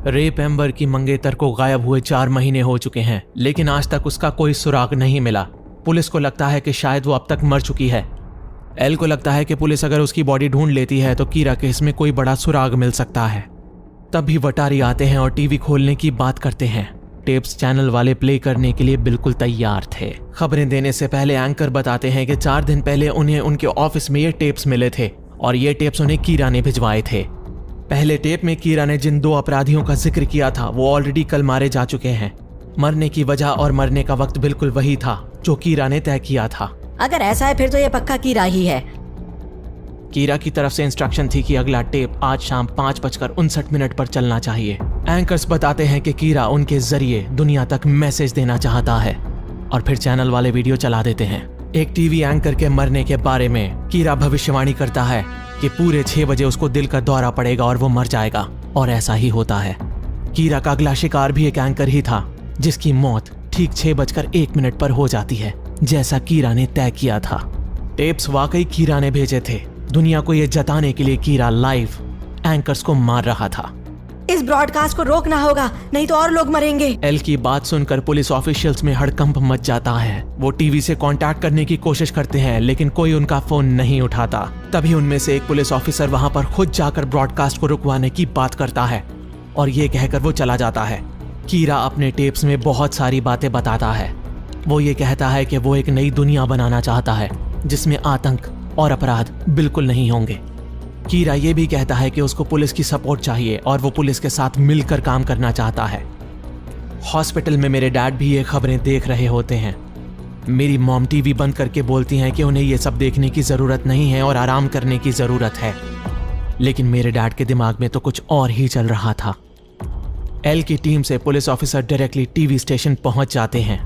Rape amber की मंगेतर को गायब हुए 4 महीने हो चुके हैं, लेकिन आज तक उसका कोई सुराग नहीं मिला। पुलिस को लगता है कि शायद वो अब तक मर चुकी है। एल को लगता है कि पुलिस अगर उसकी बॉडी ढूंढ लेती है तो कीरा केस में कोई बड़ा सुराग मिल सकता है। तभी वटारी आते हैं और टीवी खोलने की बात करते हैं। टेप्स चैनल वाले प्ले करने के लिए बिल्कुल तैयार थे। खबरें देने से पहले एंकर बताते हैं कि 4 दिन पहले उन्हें उनके ऑफिस में ये टेप्स मिले थे और ये टेप्स उन्हें कीरा ने भिजवाए थे। पहले टेप में कीरा ने जिन 2 अपराधियों का जिक्र किया था वो ऑलरेडी कल मारे जा चुके हैं। मरने की वजह और मरने का वक्त बिल्कुल वही था जो कीरा ने तय किया था। अगर ऐसा है फिर तो ये पक्का कीरा ही है। कीरा की तरफ से इंस्ट्रक्शन थी कि अगला टेप आज शाम 5:59 पर चलना चाहिए। एंकर्स बताते हैं कि कीरा उनके जरिए दुनिया तक मैसेज देना चाहता है और फिर चैनल वाले वीडियो चला देते हैं। एक टीवी एंकर के मरने के बारे में कीरा भविष्यवाणी करता है कि पूरे 6 बजे उसको दिल का दौरा पड़ेगा और वो मर जाएगा, और ऐसा ही होता है। कीरा का अगला शिकार भी एक एंकर ही था जिसकी मौत ठीक 6:01 पर हो जाती है, जैसा कीरा ने तय किया था। टेप्स वाकई कीरा ने भेजे थे, दुनिया को यह जताने के लिए कीरा लाइव एंकर्स को मार रहा था। इस ब्रॉडकास्ट को रोकना होगा, नहीं तो और लोग मरेंगे। एल की बात सुनकर पुलिस ऑफिशियल्स में हड़कंप मच जाता है। वो टीवी से कांटेक्ट करने की कोशिश करते हैं लेकिन कोई उनका फोन नहीं उठाता। तभी उनमें से एक पुलिस ऑफिसर वहां पर खुद जाकर ब्रॉडकास्ट को रुकवाने की बात करता है और ये कहकर वो चला जाता है। कीरा अपने टेप्स में बहुत सारी बातें बताता है। वो ये कहता है कि वो एक नई दुनिया बनाना चाहता है जिसमें आतंक और अपराध बिल्कुल नहीं होंगे। कीरा ये भी कहता है कि उसको पुलिस की सपोर्ट चाहिए और वो पुलिस के साथ मिलकर काम करना चाहता है। हॉस्पिटल में मेरे डैड भी ये खबरें देख रहे होते हैं। मेरी मॉम टीवी बंद करके बोलती हैं कि उन्हें ये सब देखने की जरूरत नहीं है और आराम करने की जरूरत है, लेकिन मेरे डैड के दिमाग में तो कुछ और ही चल रहा था। एल की टीम से police officer directly TV station पहुंच जाते हैं।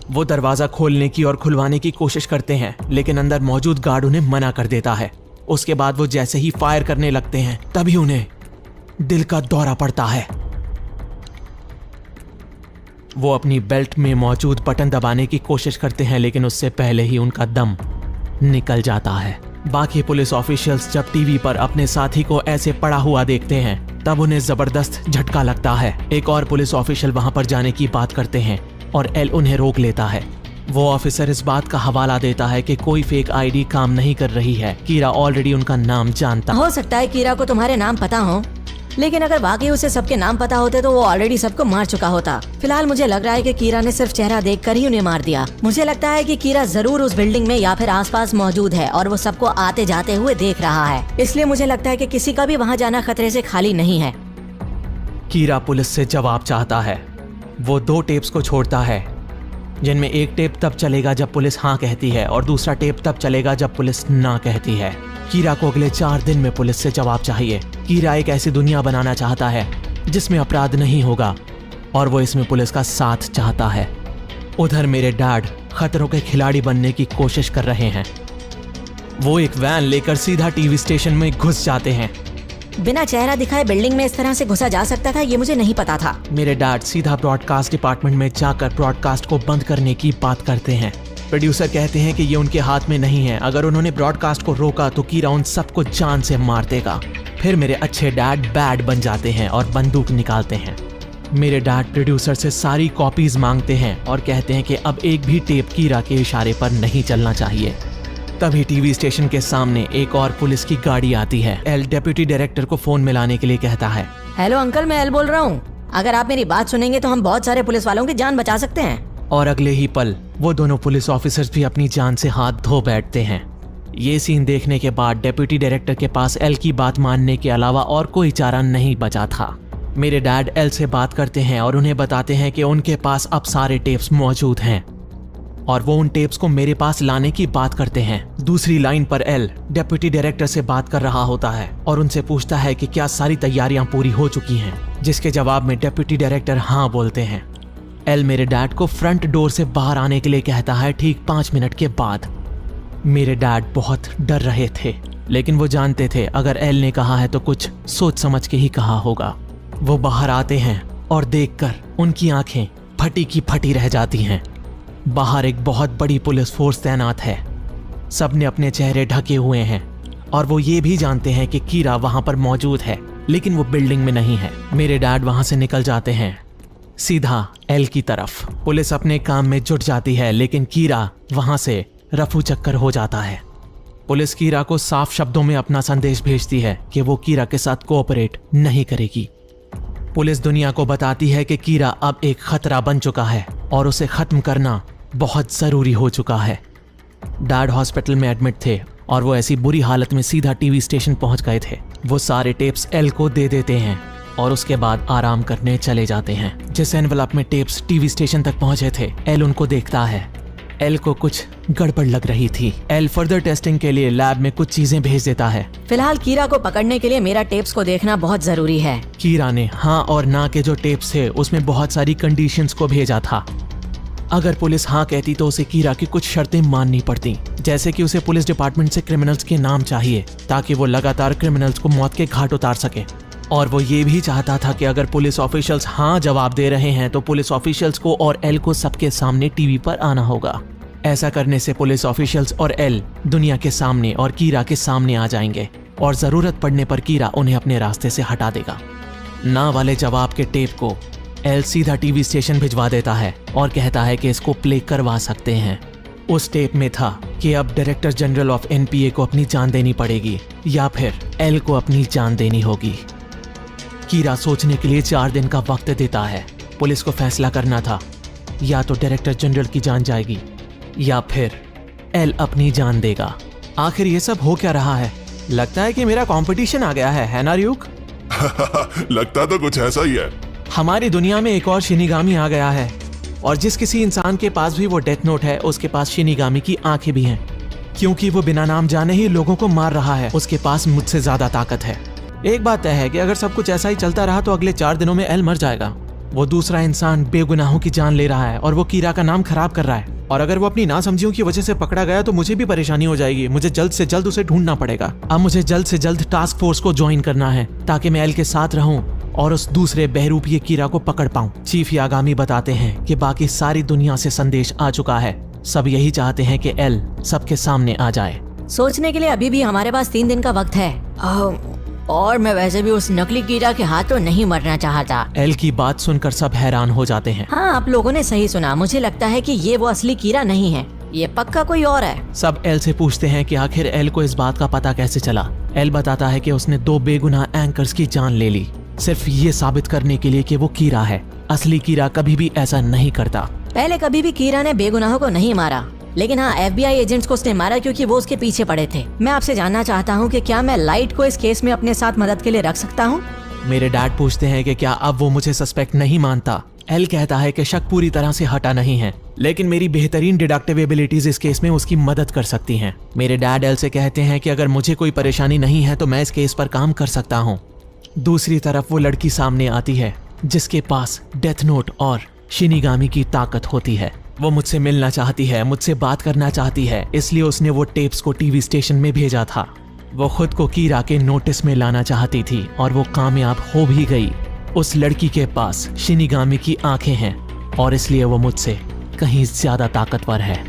वो दरवाजा खोलने की और खुलवाने की कोशिश करते हैं लेकिन अंदर मौजूद गार्ड उन्हें मना कर देता है। उसके बाद वो जैसे ही फायर करने लगते हैं तभी उन्हें दिल का दौरा पड़ता है। वो अपनी बेल्ट में मौजूद बटन दबाने की कोशिश करते हैं लेकिन उससे पहले ही उनका दम निकल जाता है। बाकी पुलिस ऑफिशियल्स जब टीवी पर अपने साथी को ऐसे पड़ा हुआ देखते हैं तब उन्हें जबरदस्त झटका लगता है। एक और पुलिस ऑफिशियल वहां पर जाने की बात करते हैं और एल उन्हें रोक लेता है। वो ऑफिसर इस बात का हवाला देता है कि कोई फेक आईडी काम नहीं कर रही है। कीरा ऑलरेडी उनका नाम जानता। हो सकता है कीरा को तुम्हारे नाम पता हो, लेकिन अगर वाकई उसे सबके नाम पता होते तो वो ऑलरेडी सबको मार चुका होता। फिलहाल मुझे लग रहा है कि कीरा ने सिर्फ चेहरा देखकर ही उन्हें मार दिया। मुझे लगता है कि कीरा जरूर उस बिल्डिंग में या फिर आसपास मौजूद है और वो सबको आते जाते हुए देख रहा है, इसलिए मुझे लगता है कि किसी का भी वहाँ जाना खतरे से खाली नहीं है। कीरा पुलिस से जवाब चाहता है। वो 2 टेप्स को छोड़ता है जिनमें एक टेप तब चलेगा जब पुलिस हाँ कहती है और दूसरा टेप तब चलेगा जब पुलिस ना कहती है। कीरा को अगले 4 दिन में पुलिस से जवाब चाहिए। कीरा एक ऐसी दुनिया बनाना चाहता है जिसमें अपराध नहीं होगा और वो इसमें पुलिस का साथ चाहता है। उधर मेरे डैड खतरों के खिलाड़ी बनने की कोशिश कर रहे हैं। वो एक वैन लेकर सीधा टीवी स्टेशन में घुस जाते हैं। बिना चेहरा दिखाए बिल्डिंग में इस तरह से घुसा जा सकता था, ये मुझे नहीं पता था। मेरे डैड सीधा ब्रॉडकास्ट डिपार्टमेंट में जाकर ब्रॉडकास्ट को बंद करने की बात करते हैं। प्रोड्यूसर कहते हैं कि ये उनके हाथ में नहीं है। अगर उन्होंने ब्रॉडकास्ट को रोका तो कीरा उन सबको जान से मार देगा। फिर मेरे अच्छे डैड बैड बन जाते हैं और बंदूक निकालते हैं। मेरे डैड प्रोड्यूसर से सारी कॉपीज मांगते हैं और कहते हैं कि अब एक भी टेप कीरा के इशारे पर नहीं चलना चाहिए। तभी टीवी स्टेशन के सामने एक और पुलिस की गाड़ी आती है। एल डेप्यूटी डायरेक्टर को फोन मिलाने के लिए कहता है। हेलो अंकल, मैं एल बोल रहा हूँ। अगर आप मेरी बात सुनेंगे तो हम बहुत सारे पुलिस वालों की जान बचा सकते हैं। और अगले ही पल वो दोनों पुलिस ऑफिसर्स भी अपनी जान से हाथ धो बैठते हैं। ये सीन देखने के बाद डेप्यूटी डायरेक्टर के पास एल की बात मानने के अलावा और कोई चारा नहीं बचा था। मेरे डैड एल से बात करते हैं और उन्हें बताते हैं कि उनके पास अब सारे टेप्स मौजूद हैं और वो उन टेप्स को मेरे पास लाने की बात करते हैं। दूसरी लाइन पर एल डेप्यूटी डायरेक्टर से बात कर रहा होता है और उनसे पूछता है कि क्या सारी तैयारियां पूरी हो चुकी हैं, जिसके जवाब में डेप्यूटी डायरेक्टर हाँ बोलते हैं। एल मेरे डैड को फ्रंट डोर से बाहर आने के लिए कहता है ठीक 5 मिनट के बाद। मेरे डैड बहुत डर रहे थे लेकिन वो जानते थे अगर एल ने कहा है तो कुछ सोच समझ के ही कहा होगा। वो बाहर आते हैं और देखकर उनकी आंखें फटी की फटी रह जाती हैं। बाहर एक बहुत बड़ी पुलिस फोर्स तैनात है। सबने अपने चेहरे ढके हुए हैं और वो ये भी जानते हैं कि कीरा वहां पर मौजूद है, लेकिन वो बिल्डिंग में नहीं है। मेरे डैड वहां से निकल जाते हैं सीधा एल की तरफ। पुलिस अपने काम में जुट जाती है, लेकिन कीरा वहां से रफू चक्कर हो जाता है। पुलिस कीरा को साफ शब्दों में अपना संदेश भेजती है कि वो कीरा के साथ कोऑपरेट नहीं करेगी। पुलिस दुनिया को बताती है कि कीरा अब एक खतरा बन चुका है और उसे खत्म करना बहुत जरूरी हो चुका है। डैड हॉस्पिटल में एडमिट थे और वो ऐसी बुरी हालत में सीधा टीवी स्टेशन पहुंच गए थे। वो सारे टेप्स एल को दे देते हैं और उसके बाद आराम करने चले जाते हैं। जिस एनवलप में टेप्स टीवी स्टेशन तक पहुंचे थे, एल उनको देखता है। एल को कुछ गड़बड़ लग रही थी। एल फर्दर टेस्टिंग के लिए लैब में कुछ चीजें भेज देता है। फिलहाल कीरा को पकड़ने के लिए मेरा टेप्स को देखना बहुत जरूरी है। कीरा ने हाँ और ना के जो टेप्स थे उसमें बहुत सारी कंडीशंस को भेजा था। अगर पुलिस हाँ कहती तो उसे कीरा की कुछ शर्तें माननी पड़ती, जैसे कि उसे पुलिस डिपार्टमेंट से क्रिमिनल्स के नाम चाहिए ताकि वो लगातार क्रिमिनल्स को मौत के घाट उतार सके। और वो ये भी चाहता था कि अगर पुलिस ऑफिशियल्स हाँ जवाब दे रहे हैं तो पुलिस ऑफिशियल्स को और एल को सबके सामने टीवी पर आना होगा। ऐसा करने से पुलिस ऑफिशियल्स और एल दुनिया के सामने और कीरा के सामने आ जाएंगे और जरूरत पड़ने पर कीरा उन्हें अपने रास्ते से हटा देगा। ना वाले जवाब के टेप को एल सीधा टीवी स्टेशन भिजवा देता है और कहता है कि इसको प्ले करवा सकते हैं। उस टेप में था कि अब डायरेक्टर जनरल ऑफ एनपीए को अपनी जान देनी पड़ेगी या फिर एल को अपनी जान देनी होगी। कीरा सोचने के लिए 4 दिन का वक्त देता है। पुलिस को फैसला करना था, या तो डायरेक्टर जनरल की जान जाएगी या फिर एल अपनी जान देगा। आखिर ये सब हो क्या रहा है? लगता है कि मेरा कंपटीशन आ गया है ना र्यूक? लगता तो कुछ ऐसा ही है। हमारी दुनिया में एक और शिनिगामी आ गया है और जिस किसी इंसान के पास भी वो डेथ नोट है उसके पास शिनिगामी की आंखें भी हैं, क्योंकि वो बिना नाम जाने ही लोगों को मार रहा है। उसके पास मुझसे ज्यादा ताकत है। एक बात तय है कि अगर सब कुछ ऐसा ही चलता रहा तो अगले 4 दिनों में एल मर जाएगा। वो दूसरा इंसान बेगुनाहों की जान ले रहा है और वो कीरा का नाम खराब कर रहा है। और अगर वो अपनी नासमझियों की वजह से पकड़ा गया तो मुझे भी परेशानी हो जाएगी। मुझे जल्द से जल्द उसे ढूंढना पड़ेगा। अब मुझे जल्द से जल्द टास्क फोर्स को ज्वाइन करना है ताकि मैं एल के साथ रहूं और उस दूसरे बहरूपीय कीरा को पकड़ पाऊं। चीफ यागामी बताते हैं कि बाकी सारी दुनिया से संदेश आ चुका है। सब यही चाहते हैं कि एल सबके सामने आ जाए। सोचने के लिए अभी भी हमारे पास 3 दिन का वक्त है। और मैं वैसे भी उस नकली कीड़ा के हाथों नहीं मरना चाहता। एल की बात सुनकर सब हैरान हो जाते हैं। हाँ, आप लोगों ने सही सुना। मुझे लगता है कि ये वो असली कीड़ा नहीं है, ये पक्का कोई और है। सब एल से पूछते हैं कि आखिर एल को इस बात का पता कैसे चला। एल बताता है कि उसने 2 बेगुनाह एंकर्स की जान ले ली, सिर्फ ये साबित करने के लिए कि वो कीड़ा है। असली कीड़ा कभी भी ऐसा नहीं करता। पहले कभी भी कीड़ा ने बेगुनाहों को नहीं मारा, लेकिन हाँ, FBI एजेंट्स को उसने मारा क्योंकि वो उसके पीछे पड़े थे। मैं आपसे जानना चाहता हूँ कि क्या मैं लाइट को इस केस में अपने साथ मदद के लिए रख सकता हूँ? मेरे डैड पूछते हैं कि क्या अब वो मुझे सस्पेक्ट नहीं मानता। एल कहता है कि शक पूरी तरह से हटा नहीं है, लेकिन मेरी बेहतरीन डिडक्टिव एबिलिटीज इस केस में उसकी मदद कर सकती हैं। मेरे डैड एल से कहते हैं कि अगर मुझे कोई परेशानी नहीं है तो मैं इस केस पर काम कर सकता हूँ। दूसरी तरफ वो लड़की सामने आती है जिसके पास डेथ नोट और शिनिगामी की ताकत होती है। वो मुझसे मिलना चाहती है, मुझसे बात करना चाहती है, इसलिए उसने वो टेप्स को टीवी स्टेशन में भेजा था। वो खुद को कीरा के नोटिस में लाना चाहती थी और वो कामयाब हो भी गई। उस लड़की के पास शिनिगामी की आंखें हैं और इसलिए वो मुझसे कहीं ज्यादा ताकतवर है।